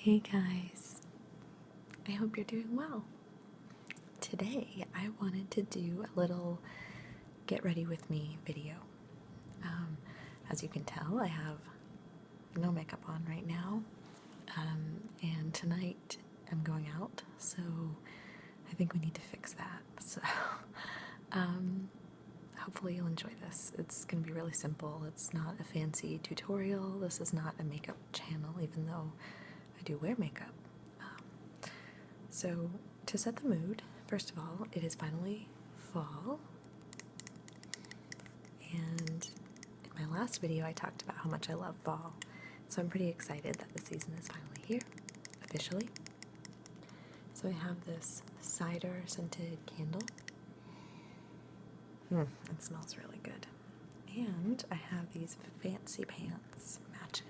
Hey guys, I hope you're doing well. Today I wanted to do a little get ready with me video. As you can tell, I have no makeup on right now, and tonight I'm going out, so I think we need to fix that. So hopefully you'll enjoy this. It's going to be really simple. It's not a fancy tutorial. This is not a makeup channel, even though I do wear makeup. So to set the mood, first of all, it is finally fall. And in my last video I talked about how much I love fall. So I'm pretty excited that the season is finally here, officially. So I have this cider scented candle. It smells really good. And I have these fancy pants matches.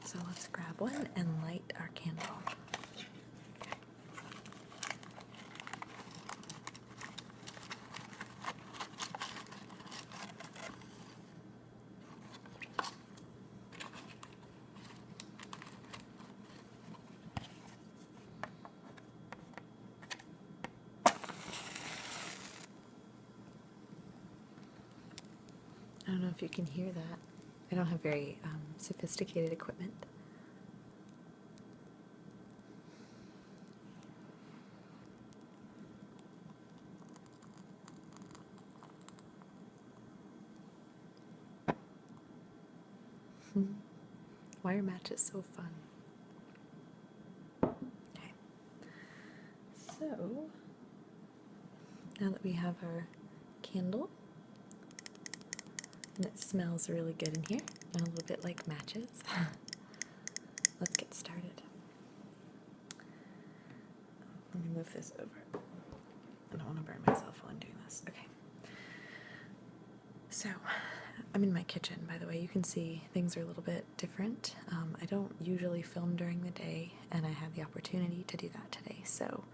So let's grab one and light our candle. I don't know if you can hear that. I don't have very sophisticated equipment. Why are matches so fun? Okay. So, now that we have our candle, and it smells really good in here, and a little bit like matches, let's get started. Let me move this over. I don't want to burn myself while I'm doing this. Okay. So, I'm in my kitchen, by the way. You can see things are a little bit different. I don't usually film during the day, and I had the opportunity to do that today. So,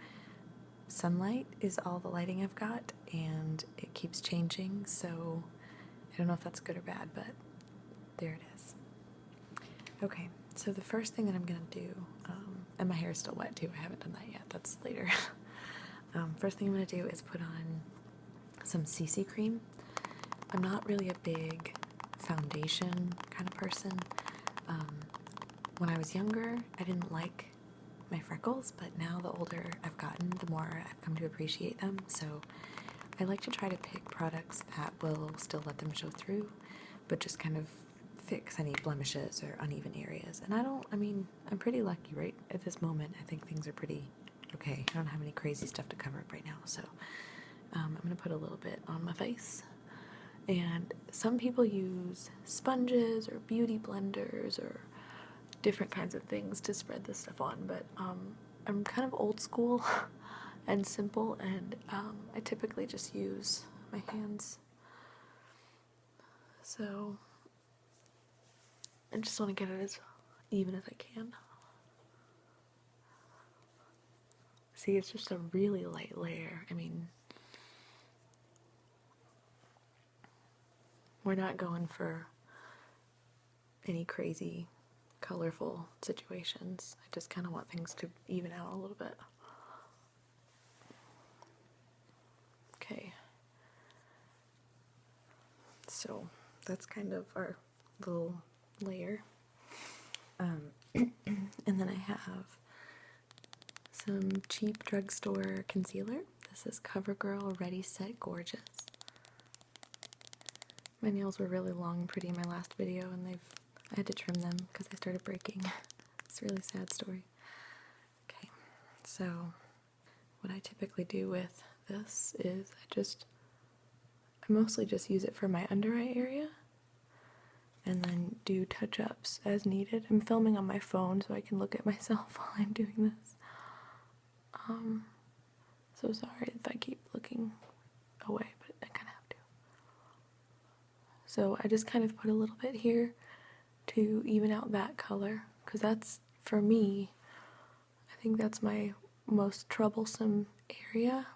sunlight is all the lighting I've got, and it keeps changing, so I don't know if that's good or bad, but there it is. Okay, so the first thing that I'm going to do, and my hair is still wet too, I haven't done that yet, that's later. First thing I'm going to do is put on some CC cream. I'm not really a big foundation kind of person. When I was younger, I didn't like my freckles, but now the older I've gotten, the more I've come to appreciate them. So I like to try to pick products that will still let them show through, but just kind of fix any blemishes or uneven areas. And I'm pretty lucky right at this moment. I think things are pretty okay. I don't have any crazy stuff to cover up right now, so I'm going to put a little bit on my face. And some people use sponges or beauty blenders or different kinds of things to spread this stuff on, but I'm kind of old school and simple, and I typically just use my hands. So I just want to get it as even as I can. See, it's just a really light layer. I mean, we're not going for any crazy colorful situations. I just kind of want things to even out a little bit. Okay. So that's kind of our little layer. And then I have some cheap drugstore concealer. This is CoverGirl Ready Set Gorgeous. My nails were really long and pretty in my last video, and I had to trim them because they started breaking. It's a really sad story. Okay, so what I typically do with this is I mostly just use it for my under eye area, and then do touch-ups as needed. I'm filming on my phone so I can look at myself while I'm doing this. So sorry if I keep looking away, but I kind of have to. So I just kind of put a little bit here to even out that color, because that's, for me, I think that's my most troublesome area,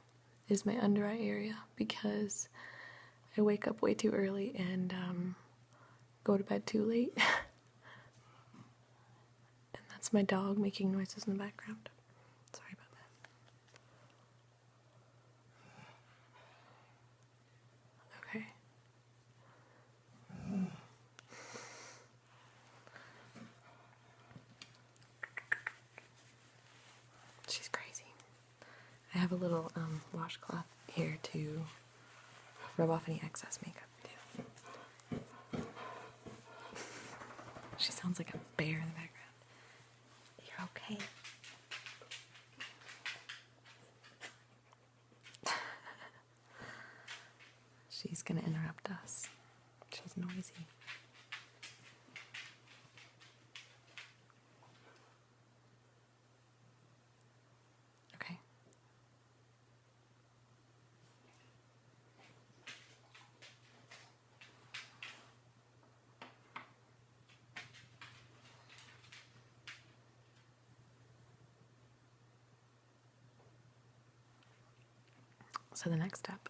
is my under eye area because I wake up way too early and go to bed too late. And that's my dog making noises in the background. Sorry about that. Okay. She's crazy. I have a little washcloth here to rub off any excess makeup too. She sounds like a bear in the background. You're okay. She's gonna interrupt us. She's noisy. Okay. So the next step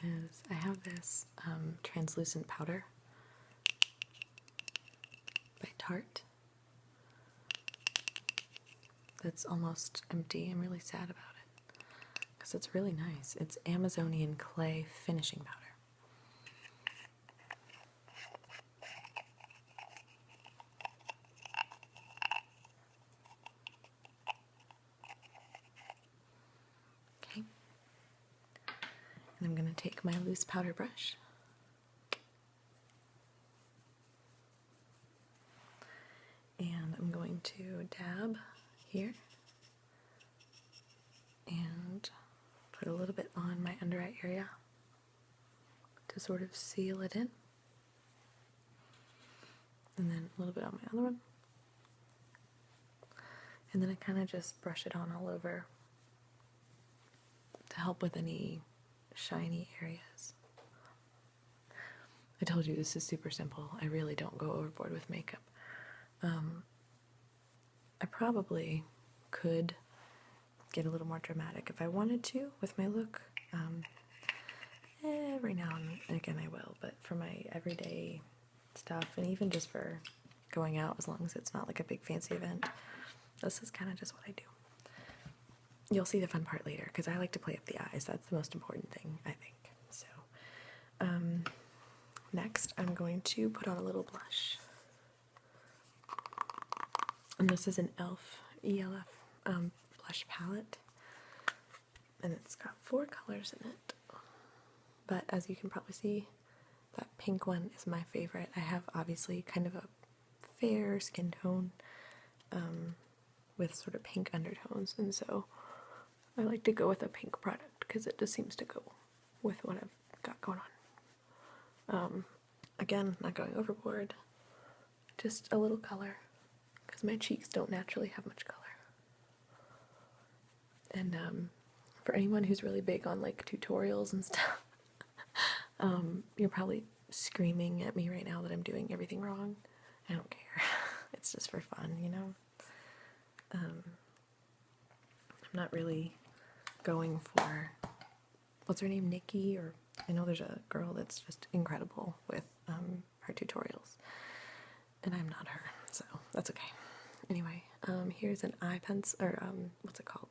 is I have this translucent powder by Tarte that's almost empty. I'm really sad about it because it's really nice. It's Amazonian clay finishing powder. Okay. And I'm going to take my loose powder brush and I'm going to dab here and put a little bit on my under eye area to sort of seal it in, and then a little bit on my other one, and then I kind of just brush it on all over to help with any shiny areas. I told you this is super simple. I really don't go overboard with makeup. I probably could get a little more dramatic if I wanted to with my look. Every now and again I will, but for my everyday stuff and even just for going out, as long as it's not like a big fancy event, this is kind of just what I do. You'll see the fun part later because I like to play up the eyes. That's the most important thing, I think. So next I'm going to put on a little blush. And this is an ELF blush palette. And it's got 4 colors in it. But as you can probably see, that pink one is my favorite. I have obviously kind of a fair skin tone with sort of pink undertones. And so I like to go with a pink product because it just seems to go with what I've got going on. Again, not going overboard, just a little color because my cheeks don't naturally have much color. And for anyone who's really big on like tutorials and stuff, you're probably screaming at me right now that I'm doing everything wrong. I don't care. It's just for fun, you know? I'm not really going for, what's her name, Nikki, or I know there's a girl that's just incredible with her tutorials, and I'm not her, so that's okay. Anyway, here's an eye pencil, or what's it called?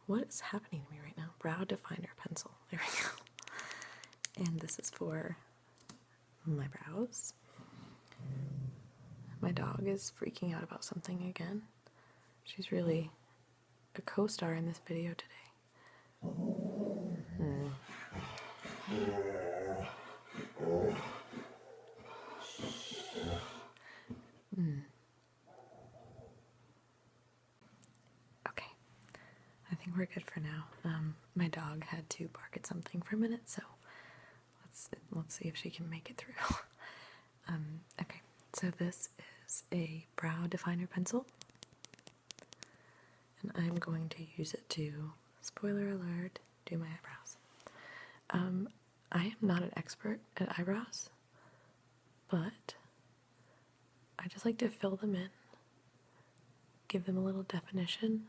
What is happening to me right now? Brow definer pencil. There we go. And this is for my brows. My dog is freaking out about something again. She's really a co-star in this video today. Okay, I think we're good for now. My dog had to bark at something for a minute, so let's see if she can make it through. Okay, so this is a brow definer pencil, and I'm going to use it to, spoiler alert, do my eyebrows. I am not an expert at eyebrows, but I just like to fill them in, give them a little definition,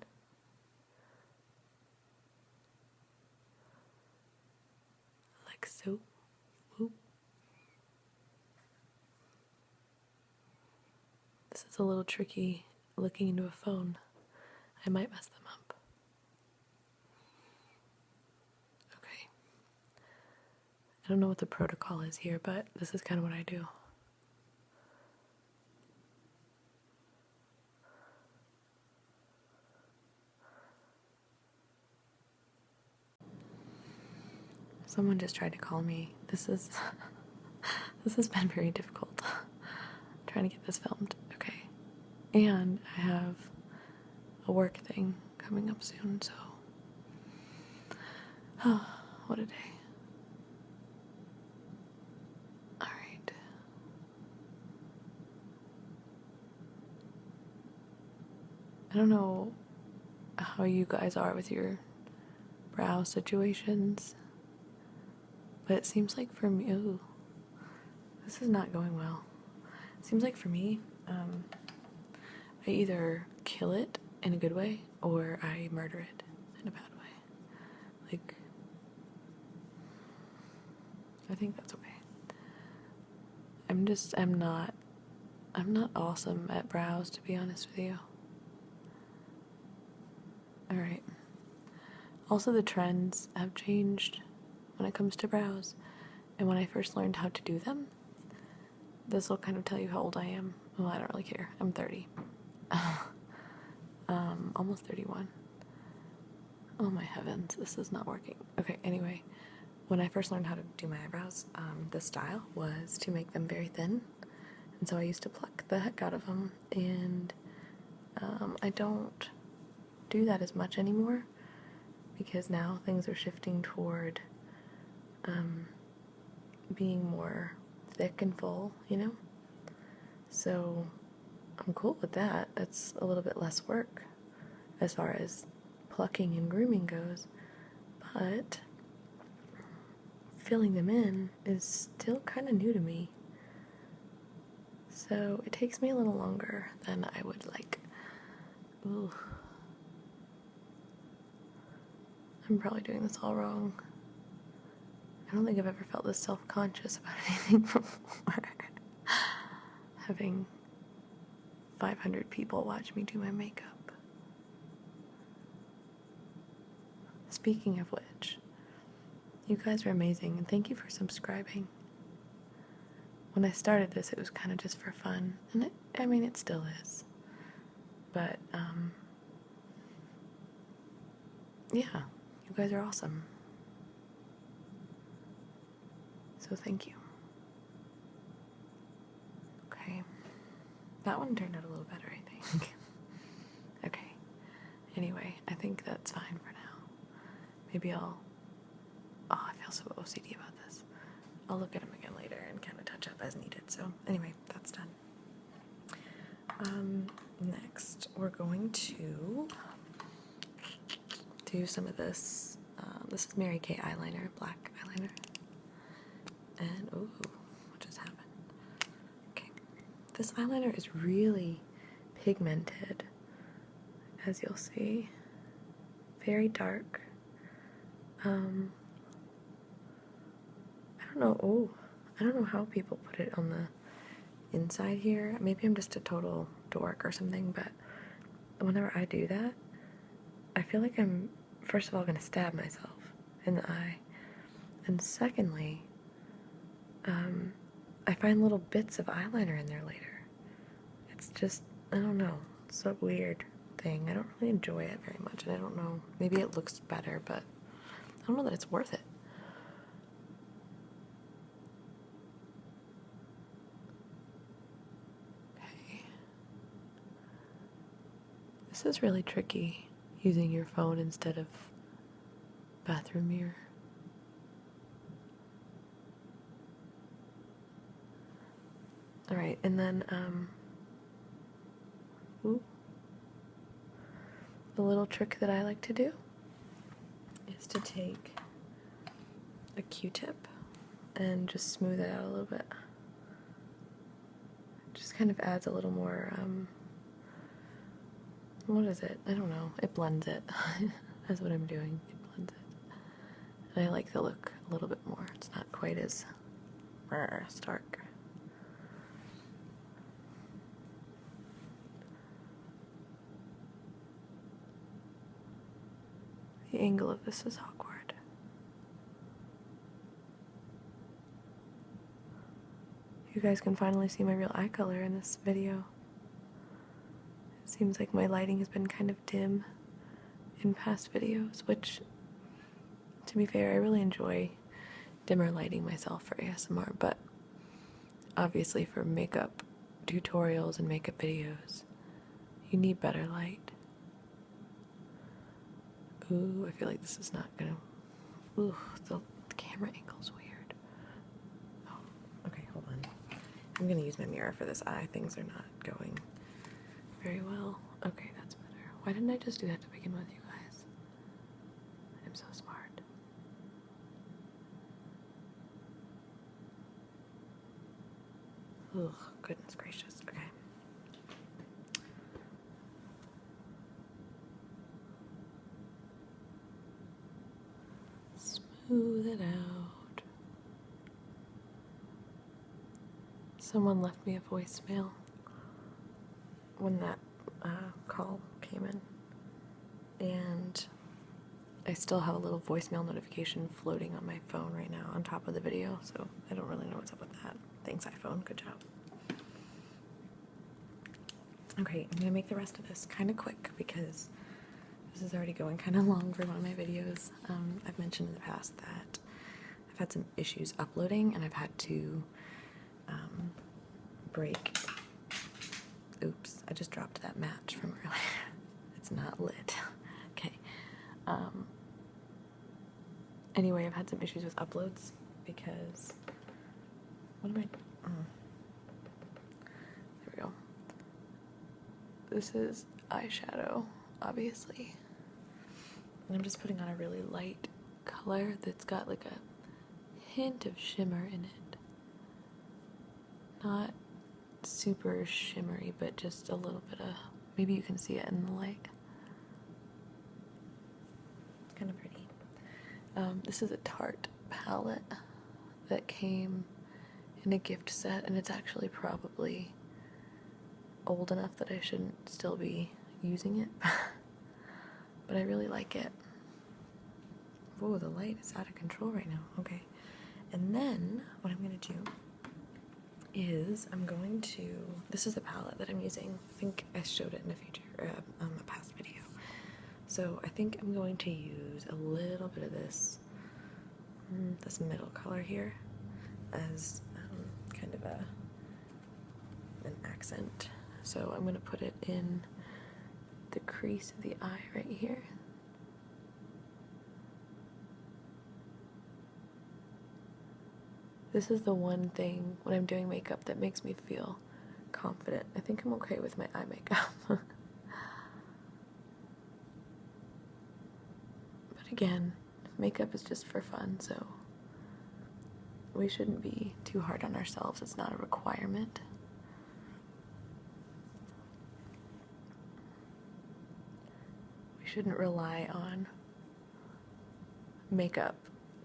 like so. Whoop. This is a little tricky looking into a phone. I might mess them up. Okay. I don't know what the protocol is here, but this is kind of what I do. Someone just tried to call me. This has been very difficult. Trying to get this filmed. Okay. And I have a work thing coming up soon, so what a day. Alright. I don't know how you guys are with your brow situations, but it seems like for me, ooh, this is not going well. It seems like for me, I either kill it in a good way or I murder it in a bad way. Like, I think that's okay. I'm not awesome at brows, to be honest with you. Alright. Also, the trends have changed when it comes to brows. And when I first learned how to do them, this will kind of tell you how old I am. Well, I don't really care. I'm 30. Almost 31. Oh my heavens, this is not working. Okay, anyway, when I first learned how to do my eyebrows, the style was to make them very thin. And so I used to pluck the heck out of them. And I don't do that as much anymore because now things are shifting toward being more thick and full, you know? So I'm cool with that. That's a little bit less work as far as plucking and grooming goes, but filling them in is still kind of new to me. So it takes me a little longer than I would like. Ooh. I'm probably doing this all wrong. I don't think I've ever felt this self-conscious about anything before. Having 500 people watch me do my makeup. Speaking of which, you guys are amazing and thank you for subscribing. When I started this, it was kind of just for fun, and it still is. But, yeah, you guys are awesome. So thank you. Okay. That one turned out a little better, I think. Okay. Anyway, I think that's fine for now. Maybe I feel so OCD about this. I'll look at them again later and kind of touch up as needed. So anyway, that's done. Next, we're going to do some of this. This is Mary Kay eyeliner, black eyeliner. And, ooh, what just happened? Okay. This eyeliner is really pigmented, as you'll see. Very dark. I don't know how people put it on the inside here. Maybe I'm just a total dork or something, but whenever I do that, I feel like I'm, first of all, going to stab myself in the eye. And secondly, I find little bits of eyeliner in there later. It's just, I don't know, it's a weird thing. I don't really enjoy it very much, and I don't know, maybe it looks better, but I don't know that it's worth it. Okay. This is really tricky, using your phone instead of bathroom mirror. Alright, and then, the little trick that I like to do is to take a Q-tip and just smooth it out a little bit. Just kind of adds a little more, what is it? I don't know. It blends it. That's what I'm doing. It blends it. And I like the look a little bit more. It's not quite as stark. The angle of this is awkward. You guys can finally see my real eye color in this video. It seems like my lighting has been kind of dim in past videos, which, to be fair, I really enjoy dimmer lighting myself for ASMR, but obviously for makeup tutorials and makeup videos, you need better light. Ooh, I feel like this is not gonna... Ooh, the camera angle's weird. Oh, okay, hold on. I'm gonna use my mirror for this eye. Things are not going very well. Okay, that's better. Why didn't I just do that to begin with, you guys? I'm so smart. Ugh, goodness gracious. Okay. Smooth it out. Someone left me a voicemail when that call came in, and I still have a little voicemail notification floating on my phone right now on top of the video, so I don't really know what's up with that. Thanks, iPhone. Good job. Okay, I'm gonna make the rest of this kind of quick because this is already going kind of long for one of my videos. I've mentioned in the past that I've had some issues uploading, and I've had to break. Oops, I just dropped that match from earlier. It's not lit. Okay. Anyway, I've had some issues with uploads because... What am I... Oh. There we go. This is eyeshadow, obviously. And I'm just putting on a really light color that's got like a hint of shimmer in it. Not super shimmery, but just a little bit of... Maybe you can see it in the light. It's kind of pretty. This is a Tarte palette that came in a gift set, and it's actually probably old enough that I shouldn't still be using it. But I really like it. Whoa, the light is out of control right now. Okay. And then what I'm going to do is I'm going to... This is the palette that I'm using. I think I showed it in a past video. So I think I'm going to use a little bit of this middle color here as kind of an accent. So I'm going to put it in the crease of the eye right here. This is the one thing when I'm doing makeup that makes me feel confident. I think I'm okay with my eye makeup. But again, makeup is just for fun, so we shouldn't be too hard on ourselves. It's not a requirement. We shouldn't rely on makeup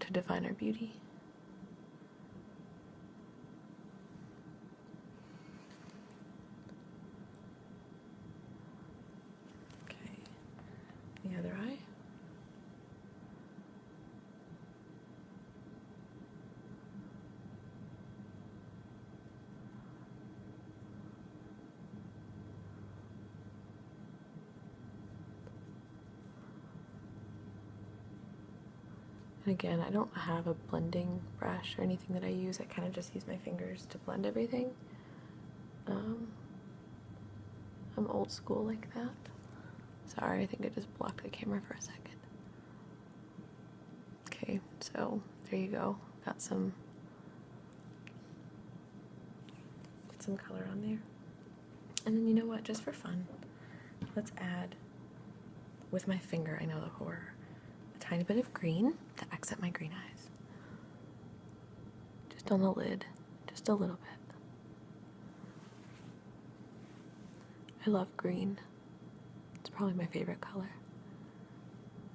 to define our beauty. Okay, the other eye. And again, I don't have a blending brush or anything that I use. I kind of just use my fingers to blend everything. I'm old school like that. Sorry, I think I just blocked the camera for a second. Okay, so there you go. Got some color on there. And then you know what, just for fun, let's add, with my finger, I know the horror, a tiny bit of green to accent my green eyes. Just on the lid, just a little bit. I love green. It's probably my favorite color.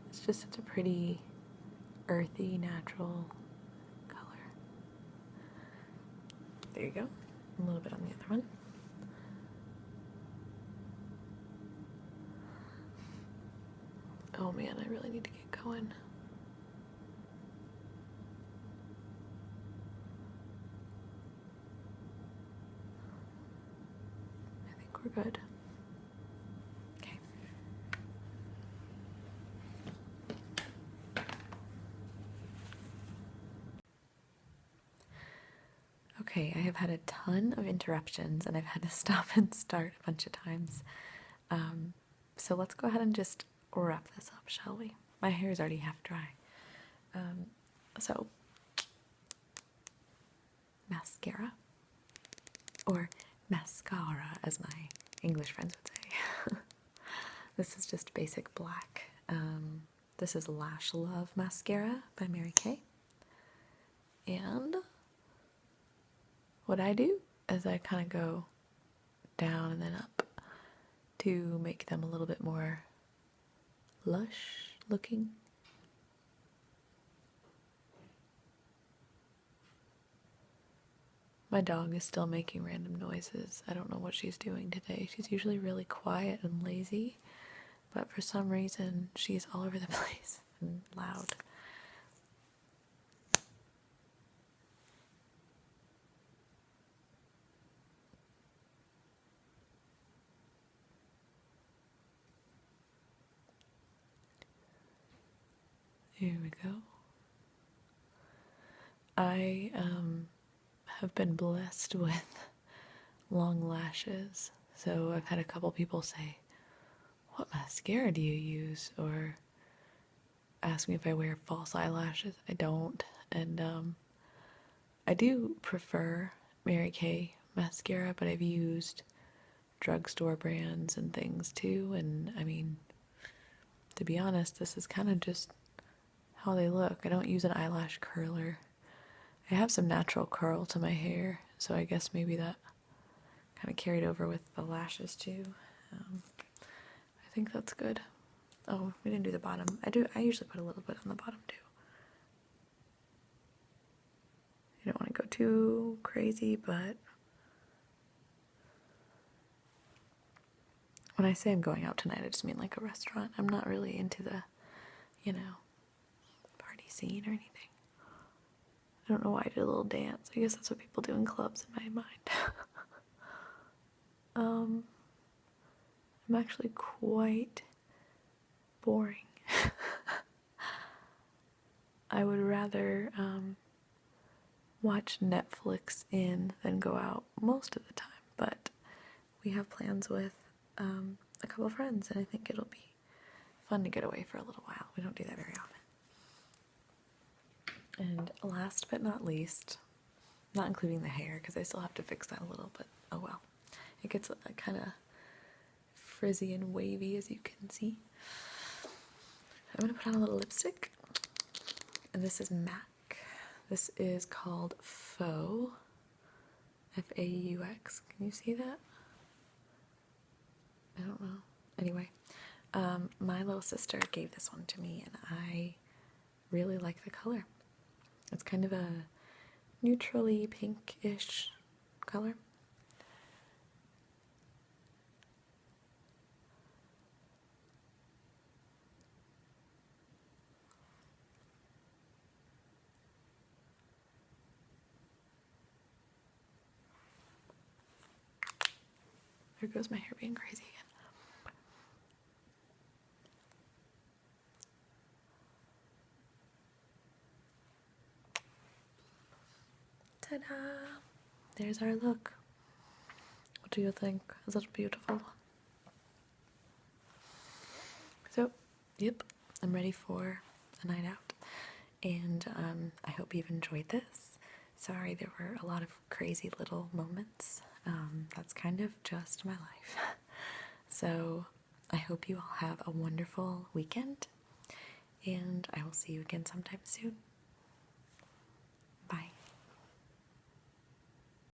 It's just such a pretty earthy, natural color. There you go. A little bit on the other one. Oh man, I really need to get going. I think we're good. Okay. Okay, I have had a ton of interruptions and I've had to stop and start a bunch of times. So let's go ahead and just wrap this up, shall we? My hair is already half dry. So, mascara, or mascara as my English friends would say. This is just basic black. This is Lash Love Mascara by Mary Kay. And what I do is I kind of go down and then up to make them a little bit more lush looking. My dog is still making random noises. I don't know what she's doing today. She's usually really quiet and lazy, but for some reason she's all over the place and loud. Here we go. I have been blessed with long lashes, so I've had a couple people say, "What mascara do you use?" or ask me if I wear false eyelashes. I don't, and I do prefer Mary Kay mascara, but I've used drugstore brands and things too, and I mean, to be honest, this is kind of just how they look. I don't use an eyelash curler. I have some natural curl to my hair, so I guess maybe that kind of carried over with the lashes too. I think that's good. Oh, we didn't do the bottom. I usually put a little bit on the bottom too. You don't want to go too crazy, but when I say I'm going out tonight, I just mean like a restaurant. I'm not really into the, party scene or anything. I don't know why I did a little dance. I guess that's what people do in clubs in my mind. I'm actually quite boring. I would rather watch Netflix in than go out most of the time, but we have plans with a couple of friends, and I think it'll be fun to get away for a little while. We don't do that very often. And last but not least, not including the hair because I still have to fix that a little, but oh well. It gets kind of frizzy and wavy, as you can see. I'm going to put on a little lipstick, and this is MAC. This is called Faux, F-A-U-X. Can you see that? I don't know. Anyway, my little sister gave this one to me, and I really like the color. It's kind of a neutrally pinkish color. There goes my hair being crazy again. Ta-da! There's our look. What do you think? Is it beautiful? So, yep, I'm ready for a night out. And I hope you've enjoyed this. Sorry there were a lot of crazy little moments. That's kind of just my life. So I hope you all have a wonderful weekend, and I will see you again sometime soon. Bye.